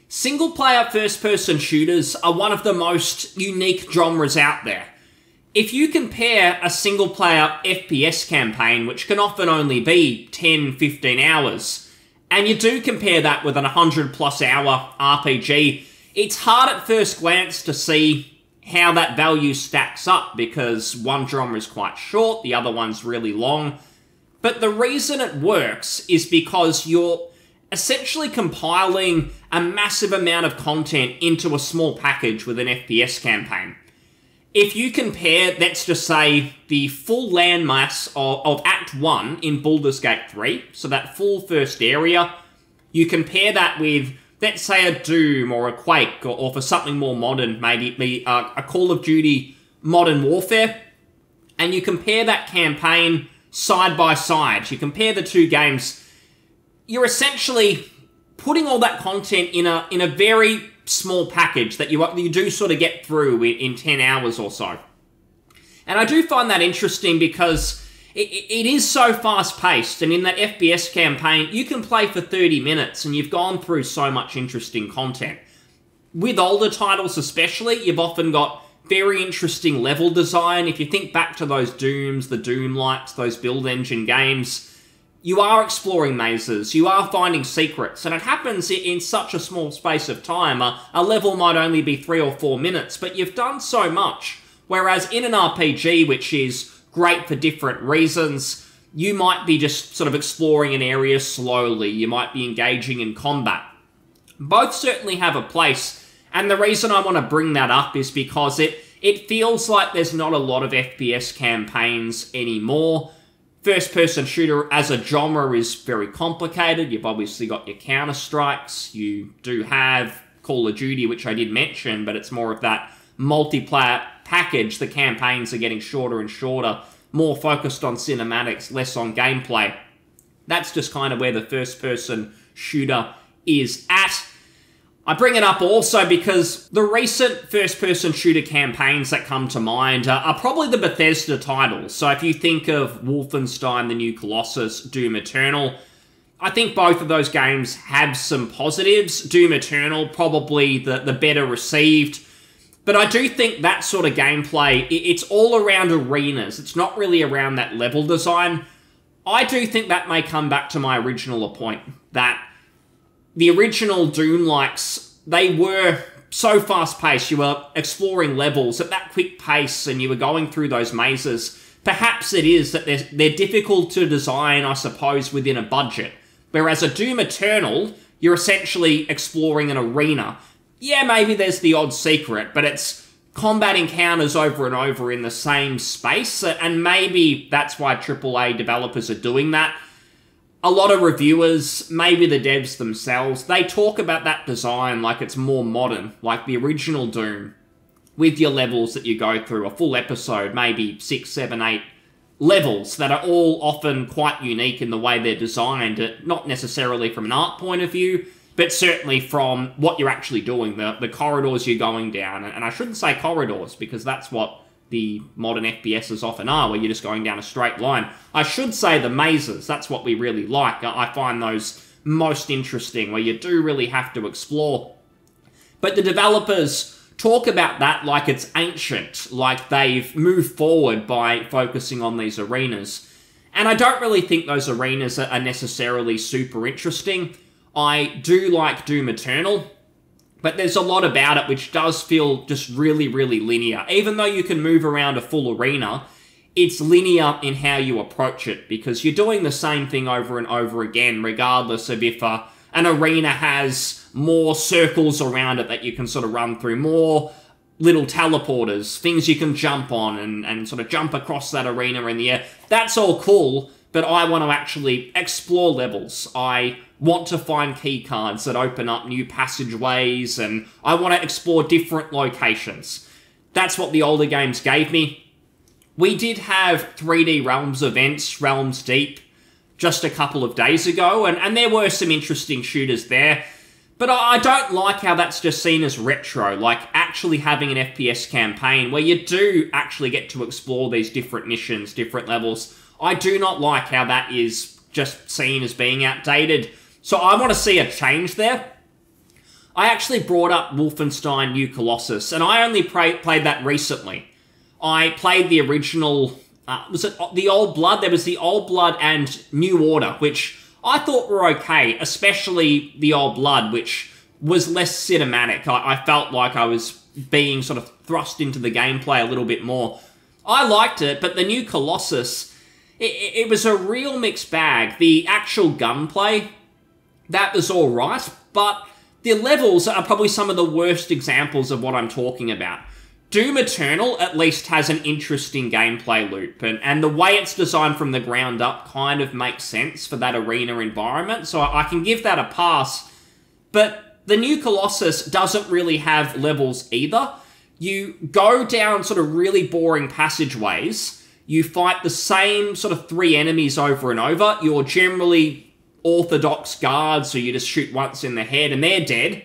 Single-player first-person shooters are one of the most unique genres out there. If you compare a single-player FPS campaign, which can often only be 10-15 hours, and you do compare that with an 100-plus hour RPG, it's hard at first glance to see how that value stacks up, because one genre is quite short, the other one's really long. But the reason it works is because you're essentially compiling a massive amount of content into a small package with an FPS campaign. If you compare, let's just say, the full landmass of Act 1 in Baldur's Gate 3, so that full first area, you compare that with, let's say, a Doom or a Quake, or for something more modern, maybe a Call of Duty Modern Warfare, and you compare that campaign side by side, you compare the two games, you're essentially putting all that content in a very small package that you do sort of get through in 10 hours or so. And I do find that interesting because it is so fast-paced, and in that FPS campaign, you can play for 30 minutes and you've gone through so much interesting content. With older titles especially, you've often got very interesting level design. If you think back to those Dooms, the Doom-likes, those build engine games, you are exploring mazes, you are finding secrets, and it happens in such a small space of time. A level might only be 3 or 4 minutes, but you've done so much. Whereas in an RPG, which is great for different reasons, you might be just sort of exploring an area slowly, you might be engaging in combat. Both certainly have a place, and the reason I want to bring that up is because it feels like there's not a lot of FPS campaigns anymore. First-person shooter as a genre is very complicated. You've obviously got your Counter-Strikes. You do have Call of Duty, which I did mention, but it's more of that multiplayer package. The campaigns are getting shorter and shorter, more focused on cinematics, less on gameplay. That's just kind of where the first-person shooter is at. I bring it up also because the recent first-person shooter campaigns that come to mind are probably the Bethesda titles. So if you think of Wolfenstein: The New Colossus, Doom Eternal, I think both of those games have some positives. Doom Eternal, probably the better received. But I do think that sort of gameplay, it's all around arenas. It's not really around that level design. I do think that may come back to my original point, that the original Doom-likes, they were so fast-paced. You were exploring levels at that quick pace, and you were going through those mazes. Perhaps it is that they're difficult to design, I suppose, within a budget. Whereas a Doom Eternal, you're essentially exploring an arena. Yeah, maybe there's the odd secret, but it's combat encounters over and over in the same space, and maybe that's why AAA developers are doing that. A lot of reviewers, maybe the devs themselves, they talk about that design like it's more modern, like the original Doom, with your levels that you go through, a full episode, maybe 6, 7, 8 levels that are all often quite unique in the way they're designed, not necessarily from an art point of view, but certainly from what you're actually doing, the corridors you're going down. And I shouldn't say corridors, because that's what the modern FPSs often are, where you're just going down a straight line. I should say the mazes, that's what we really like. I find those most interesting, where you do really have to explore. But the developers talk about that like it's ancient, like they've moved forward by focusing on these arenas. And I don't really think those arenas are necessarily super interesting. I do like Doom Eternal, but there's a lot about it which does feel just really, really linear. Even though you can move around a full arena, it's linear in how you approach it, because you're doing the same thing over and over again, regardless of if an arena has more circles around it that you can sort of run through, more little teleporters, things you can jump on and sort of jump across that arena in the air. That's all cool, but I want to actually explore levels. I want to find key cards that open up new passageways, and I want to explore different locations. That's what the older games gave me. We did have 3D Realms events, Realms Deep, just a couple of days ago, and there were some interesting shooters there. But I don't like how that's just seen as retro, like actually having an FPS campaign where you do actually get to explore these different missions, different levels. I do not like how that is just seen as being outdated. So I want to see a change there. I actually brought up Wolfenstein New Colossus, and I only played that recently. I played the original, was it the Old Blood? There was the Old Blood and New Order, which I thought were okay, especially the Old Blood, which was less cinematic. I felt like I was being sort of thrust into the gameplay a little bit more. I liked it, but the New Colossus, it was a real mixed bag. The actual gunplay, that was alright, but the levels are probably some of the worst examples of what I'm talking about. Doom Eternal at least has an interesting gameplay loop, and the way it's designed from the ground up kind of makes sense for that arena environment, so I can give that a pass. But the New Colossus doesn't really have levels either. You go down sort of really boring passageways, you fight the same sort of 3 enemies over and over, you're generally orthodox guards, so you just shoot once in the head and they're dead.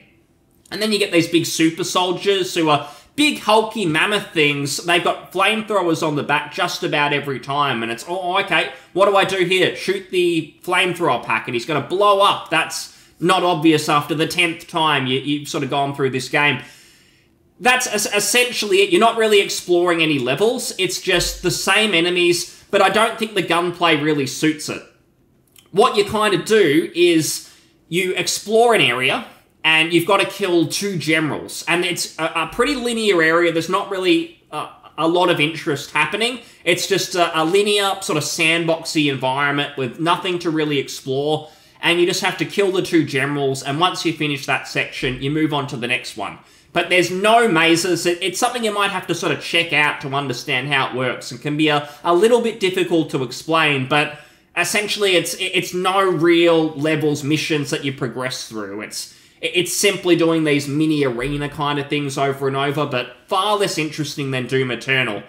And then you get these big super soldiers who are big hulky mammoth things. They've got flamethrowers on the back just about every time, and it's, oh, okay, what do I do here? Shoot the flamethrower pack and he's going to blow up. That's not obvious after the 10th time you've sort of gone through this game. That's essentially it. You're not really exploring any levels. It's just the same enemies, but I don't think the gunplay really suits it. What you kind of do is you explore an area and you've got to kill 2 generals. And it's a pretty linear area. There's not really a lot of interest happening. It's just a linear sort of sandboxy environment with nothing to really explore. And you just have to kill the 2 generals. And once you finish that section, you move on to the next one. But there's no mazes. It's something you might have to sort of check out to understand how it works. And can be a little bit difficult to explain, but essentially, it's no real levels, missions that you progress through. It's simply doing these mini arena kind of things over and over, but far less interesting than Doom Eternal.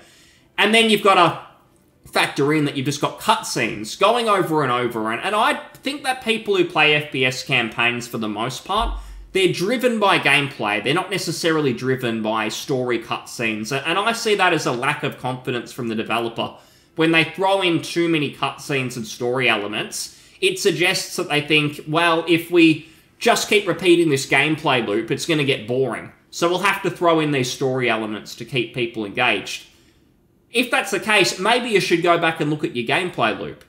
And then you've got to factor in that you've just got cutscenes going over and over, and I think that people who play FPS campaigns, for the most part, they're driven by gameplay. They're not necessarily driven by story cutscenes, and I see that as a lack of confidence from the developer. When they throw in too many cutscenes and story elements, it suggests that they think, well, if we just keep repeating this gameplay loop, it's going to get boring. So we'll have to throw in these story elements to keep people engaged. If that's the case, maybe you should go back and look at your gameplay loop.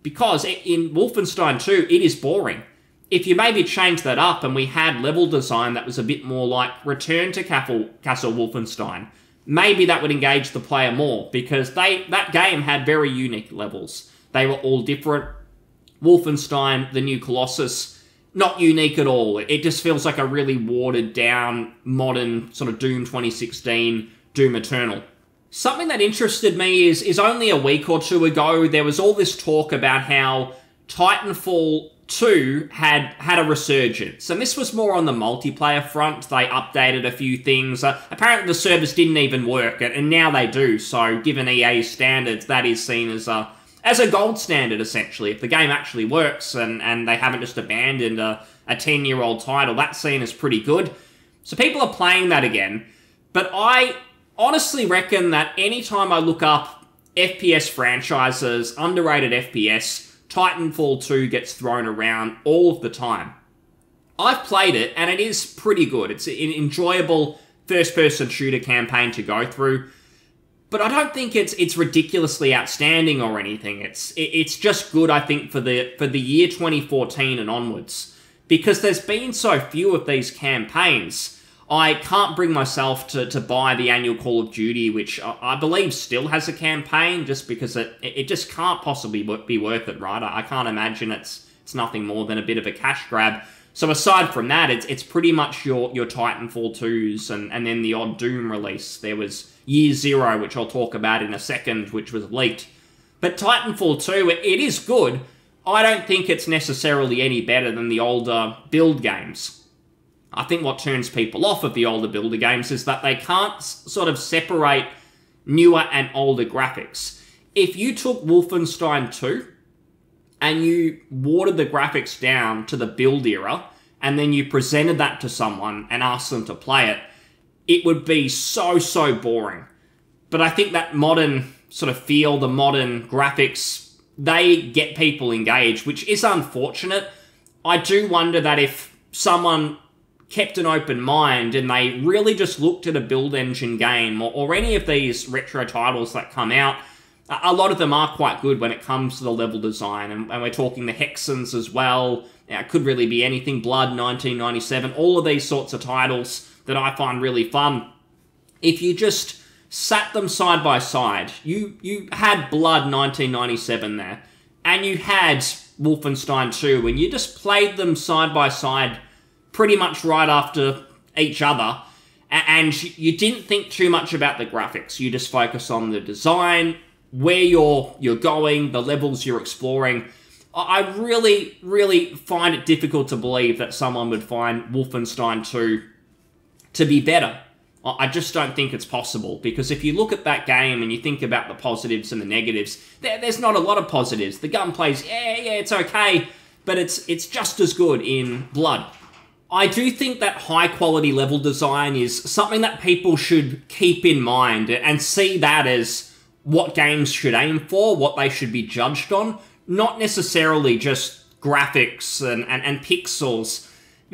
Because in Wolfenstein 2, it is boring. If you maybe change that up and we had level design that was a bit more like Return to Castle Wolfenstein, maybe that would engage the player more, because that game had very unique levels. They were all different. Wolfenstein, the New Colossus, not unique at all. It just feels like a really watered down, modern sort of Doom 2016, Doom Eternal. Something that interested me is only a week or 2 ago, there was all this talk about how Titanfall 2 had a resurgence, and this was more on the multiplayer front. They updated a few things. Apparently the servers didn't even work, and now they do, so given EA's standards, that is seen as a gold standard, essentially. If the game actually works, and they haven't just abandoned a 10-year-old title, that's seen as pretty good. So people are playing that again, but I honestly reckon that anytime I look up FPS franchises, underrated FPS, Titanfall 2 gets thrown around all of the time. I've played it, and it is pretty good. It's an enjoyable first-person shooter campaign to go through, but I don't think it's ridiculously outstanding or anything. It's just good, I think, for the year 2014 and onwards, because there's been so few of these campaigns. I can't bring myself to buy the annual Call of Duty, which I believe still has a campaign, just because it just can't possibly be worth it, right? I can't imagine it's nothing more than a bit of a cash grab. So aside from that, it's pretty much your Titanfall 2s and then the odd Doom release. There was Year Zero, which I'll talk about in a second, which was leaked. But Titanfall 2, it is good. I don't think it's necessarily any better than the older build games. I think what turns people off of the older builder games is that they can't sort of separate newer and older graphics. If you took Wolfenstein 2 and you watered the graphics down to the build era, and then you presented that to someone and asked them to play it, it would be so boring. But I think that modern sort of feel, the modern graphics, they get people engaged, which is unfortunate. I do wonder that if someone kept an open mind and they really just looked at a build engine game or any of these retro titles that come out, a lot of them are quite good when it comes to the level design. And we're talking the Hexens as well. It could really be anything. Blood 1997. All of these sorts of titles that I find really fun. If you just sat them side by side, you had Blood 1997 there, and you had Wolfenstein 2, and you just played them side by side pretty much right after each other, and you didn't think too much about the graphics. You just focus on the design, where you're going, the levels you're exploring. I really, really find it difficult to believe that someone would find Wolfenstein 2 to be better. I just don't think it's possible, because if you look at that game and you think about the positives and the negatives, there's not a lot of positives. The gunplay's, yeah, it's okay, but it's just as good in Blood. I do think that high-quality level design is something that people should keep in mind and see that as what games should aim for, what they should be judged on, not necessarily just graphics and pixels,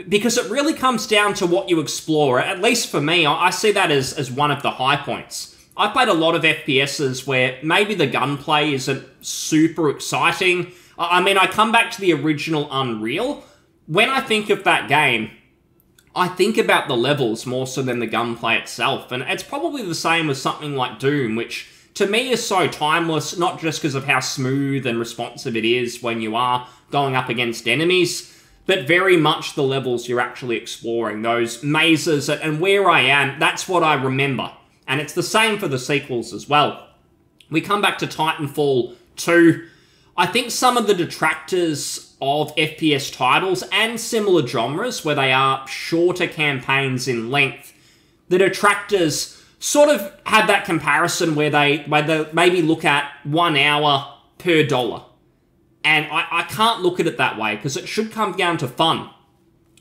because it really comes down to what you explore. At least for me, I see that as one of the high points. I played a lot of FPSs where maybe the gunplay isn't super exciting. I mean, I come back to the original Unreal. When I think of that game, I think about the levels more so than the gunplay itself. And it's probably the same with something like Doom, which to me is so timeless, not just because of how smooth and responsive it is when you are going up against enemies, but very much the levels you're actually exploring, those mazes, and where I am, that's what I remember. And it's the same for the sequels as well. We come back to Titanfall 2. I think some of the detractors of FPS titles and similar genres, where they are shorter campaigns in length, the detractors sort of have that comparison where they maybe look at 1 hour per dollar. And I can't look at it that way, because it should come down to fun.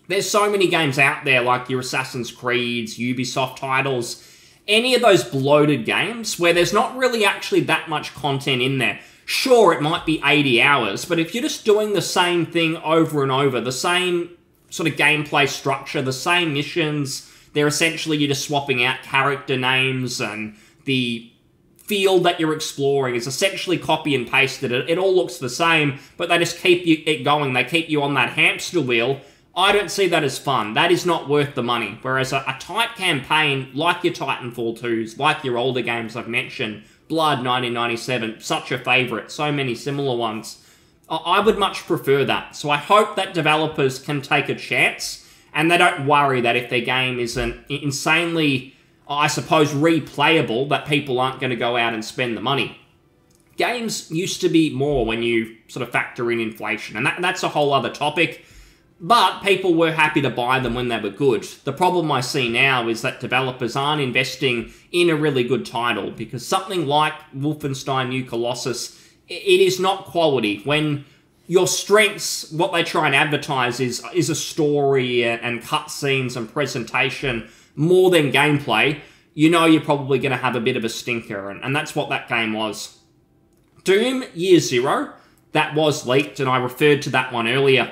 There's so many games out there, like your Assassin's Creeds, Ubisoft titles, any of those bloated games where there's not really actually that much content in there. Sure, it might be 80 hours, but if you're just doing the same thing over and over, the same sort of gameplay structure, the same missions, they're essentially you're just swapping out character names, and the field that you're exploring is essentially copy and pasted. It all looks the same, but they just keep it going. They keep you on that hamster wheel. I don't see that as fun. That is not worth the money. Whereas a tight campaign, like your Titanfall 2s, like your older games I've mentioned, Blood 1997, such a favourite, so many similar ones, I would much prefer that. So I hope that developers can take a chance, and they don't worry that if their game isn't insanely, I suppose, replayable, that people aren't going to go out and spend the money. Games used to be more when you sort of factor in inflation, and that's a whole other topic, but people were happy to buy them when they were good. The problem I see now is that developers aren't investing in a really good title, because something like Wolfenstein New Colossus, it is not quality. When your strengths, what they try and advertise is a story and cutscenes and presentation more than gameplay, you know you're probably going to have a bit of a stinker, and that's what that game was. Doom Year Zero, that was leaked, and I referred to that one earlier.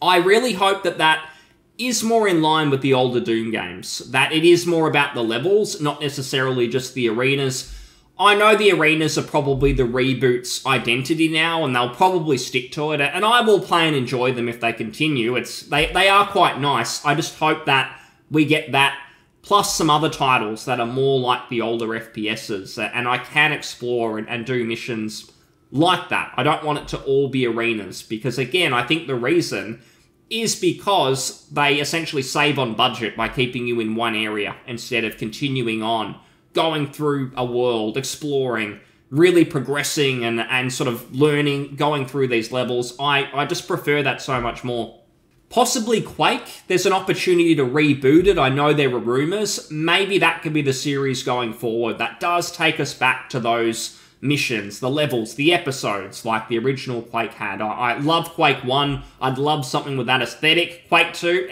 I really hope that that is more in line with the older Doom games, that it is more about the levels, not necessarily just the arenas. I know the arenas are probably the reboot's identity now, and they'll probably stick to it, and I will play and enjoy them if they continue. They are quite nice. I just hope that we get that, plus some other titles that are more like the older FPSs, and I can explore and do missions like that. I don't want it to all be arenas, because again, I think the reason is because they essentially save on budget by keeping you in one area instead of continuing on, going through a world, exploring, really progressing and sort of learning, going through these levels. I just prefer that so much more. Possibly Quake, there's an opportunity to reboot it. I know there were rumours. Maybe that could be the series going forward. That does take us back to those missions, the levels, the episodes, like the original Quake had. I love Quake 1. I'd love something with that aesthetic. Quake 2,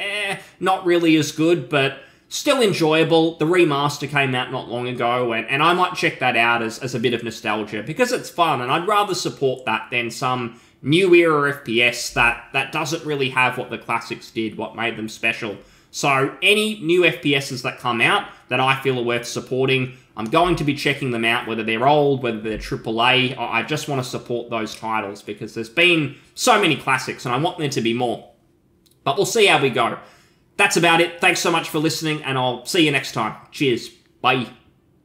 not really as good, but still enjoyable. The remaster came out not long ago, and I might check that out as a bit of nostalgia, because it's fun, and I'd rather support that than some new era FPS that doesn't really have what the classics did, what made them special. So any new FPSs that come out that I feel are worth supporting, I'm going to be checking them out, whether they're old, whether they're AAA. I just want to support those titles because there's been so many classics and I want there to be more. But we'll see how we go. That's about it. Thanks so much for listening and I'll see you next time. Cheers. Bye.